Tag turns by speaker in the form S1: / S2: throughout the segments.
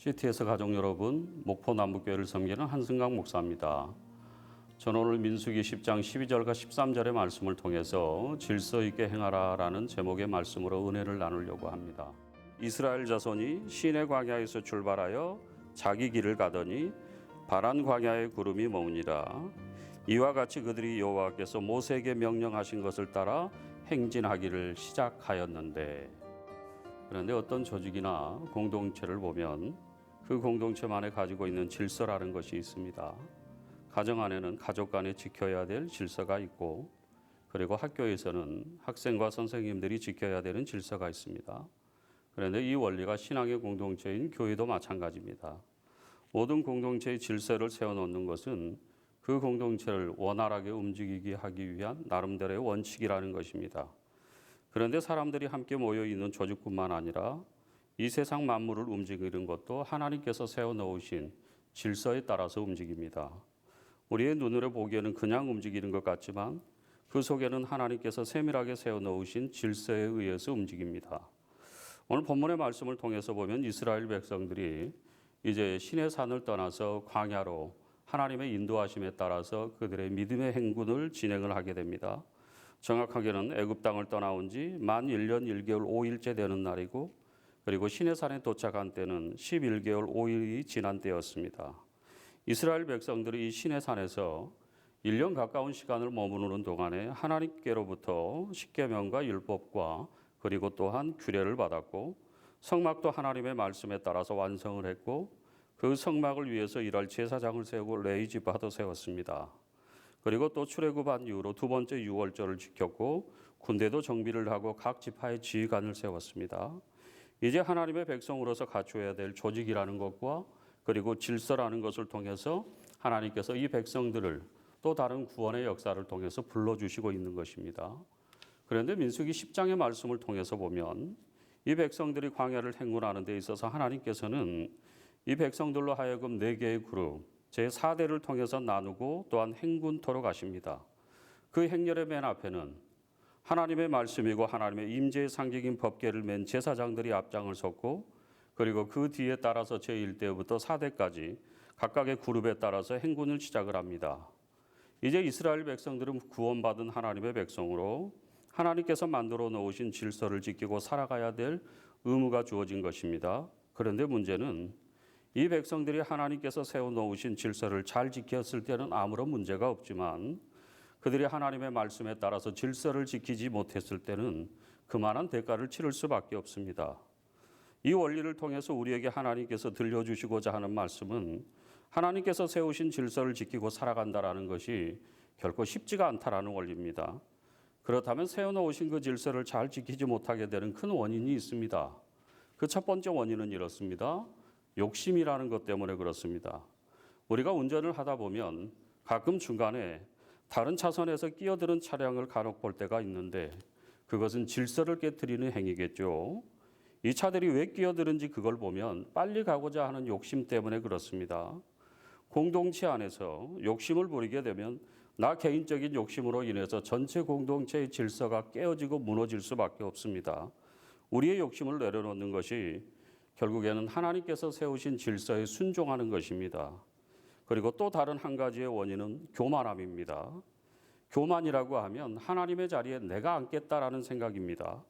S1: CTS 가족 여러분, 목포 남북교회를 섬기는 한승강 목사입니다. 저는 오늘 민수기 10장 12절과 13절의 말씀을 통해서 질서 있게 행하라라는 제목의 말씀으로 은혜를 나누려고 합니다. 이스라엘 자손이 시내 광야에서 출발하여 자기 길을 가더니 바란 광야의 구름이 머무니라. 이와 같이 그들이 여호와께서 모세에게 명령하신 것을 따라 행진하기를 시작하였는데, 그런데 어떤 조직이나 공동체를 보면 그 공동체만에 가지고 있는 질서라는 것이 있습니다. 가정 안에는 가족 간에 지켜야 될 질서가 있고, 그리고 학교에서는 학생과 선생님들이 지켜야 되는 질서가 있습니다. 그런데 이 원리가 신앙의 공동체인 교회도 마찬가지입니다. 모든 공동체의 질서를 세워놓는 것은 그 공동체를 원활하게 움직이게 하기 위한 나름대로의 원칙이라는 것입니다. 그런데 사람들이 함께 모여 있는 조직뿐만 아니라 이 세상 만물을 움직이는 것도 하나님께서 세워놓으신 질서에 따라서 움직입니다. 우리의 눈으로 보기에는 그냥 움직이는 것 같지만 그 속에는 하나님께서 세밀하게 세워놓으신 질서에 의해서 움직입니다. 오늘 본문의 말씀을 통해서 보면 이스라엘 백성들이 이제 시내산을 떠나서 광야로 하나님의 인도하심에 따라서 그들의 믿음의 행군을 진행을 하게 됩니다. 정확하게는 애굽 땅을 떠나온 지 만 1년 1개월 5일째 되는 날이고, 그리고 시내산에 도착한 때는 11개월 5일이 지난 때였습니다. 이스라엘 백성들이 이 시내산에서 1년 가까운 시간을 머무르는 동안에 하나님께로부터 십계명과 율법과 그리고 또한 규례를 받았고, 성막도 하나님의 말씀에 따라서 완성을 했고, 그 성막을 위해서 일할 제사장을 세우고 레위 지파도 세웠습니다. 그리고 또 출애굽한 이후로 두 번째 유월절을 지켰고, 군대도 정비를 하고 각 지파의 지휘관을 세웠습니다. 이제 하나님의 백성으로서 갖춰야 될 조직이라는 것과 그리고 질서라는 것을 통해서 하나님께서 이 백성들을 또 다른 구원의 역사를 통해서 불러주시고 있는 것입니다. 그런데 민수기 10장의 말씀을 통해서 보면 이 백성들이 광야를 행군하는 데 있어서 하나님께서는 이 백성들로 하여금 4개의 그룹, 제4대를 통해서 나누고 또한 행군토록 하십니다. 그 행렬의 맨 앞에는 하나님의 말씀이고 하나님의 임재의 상징인 법궤를 맨 제사장들이 앞장을 섰고, 그리고 그 뒤에 따라서 제1대부터 4대까지 각각의 그룹에 따라서 행군을 시작을 합니다. 이제 이스라엘 백성들은 구원받은 하나님의 백성으로 하나님께서 만들어 놓으신 질서를 지키고 살아가야 될 의무가 주어진 것입니다. 그런데 문제는 이 백성들이 하나님께서 세워놓으신 질서를 잘 지켰을 때는 아무런 문제가 없지만, 그들이 하나님의 말씀에 따라서 질서를 지키지 못했을 때는 그만한 대가를 치를 수밖에 없습니다. 이 원리를 통해서 우리에게 하나님께서 들려주시고자 하는 말씀은 하나님께서 세우신 질서를 지키고 살아간다라는 것이 결코 쉽지가 않다라는 원리입니다. 그렇다면 세워놓으신 그 질서를 잘 지키지 못하게 되는 큰 원인이 있습니다. 그 첫 번째 원인은 이렇습니다. 욕심이라는 것 때문에 그렇습니다. 우리가 운전을 하다 보면 가끔 중간에 다른 차선에서 끼어드는 차량을 간혹 볼 때가 있는데, 그것은 질서를 깨트리는 행위겠죠. 이 차들이 왜 끼어드는지 그걸 보면 빨리 가고자 하는 욕심 때문에 그렇습니다. 공동체 안에서 욕심을 부리게 되면 나 개인적인 욕심으로 인해서 전체 공동체의 질서가 깨어지고 무너질 수밖에 없습니다. 우리의 욕심을 내려놓는 것이 결국에는 하나님께서 세우신 질서에 순종하는 것입니다. 그리고 또 다른 한 가지의 원인은 교만함입니다. 교만이라고 하면 하나님의 자리에 내가 앉겠다라는 생각입니다.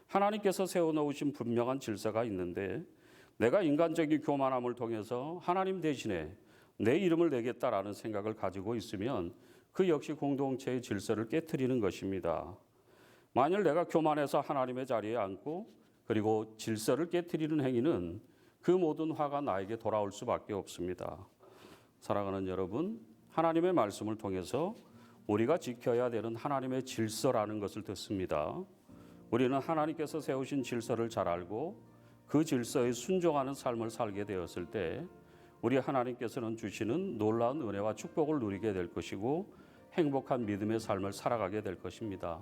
S1: 하나님께서 세워놓으신 분명한 질서가 있는데 내가 인간적인 교만함을 통해서 하나님 대신에 내 이름을 내겠다라는 생각을 가지고 있으면 그 역시 공동체의 질서를 깨트리는 것입니다. 만일 내가 교만해서 하나님의 자리에 앉고 그리고 질서를 깨트리는 행위는 그 모든 화가 나에게 돌아올 수밖에 없습니다. 사랑하는 여러분, 하나님의 말씀을 통해서 우리가 지켜야 되는 하나님의 질서라는 것을 듣습니다. 우리는 하나님께서 세우신 질서를 잘 알고 그 질서에 순종하는 삶을 살게 되었을 때 우리 하나님께서는 주시는 놀라운 은혜와 축복을 누리게 될 것이고 행복한 믿음의 삶을 살아가게 될 것입니다.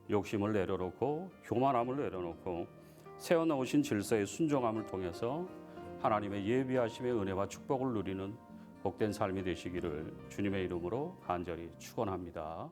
S1: 욕심을 내려놓고 교만함을 내려놓고 세워놓으신 질서의 순종함을 통해서 하나님의 예비하심의 은혜와 축복을 누리는 복된 삶이 되시기를 주님의 이름으로 간절히 축원합니다.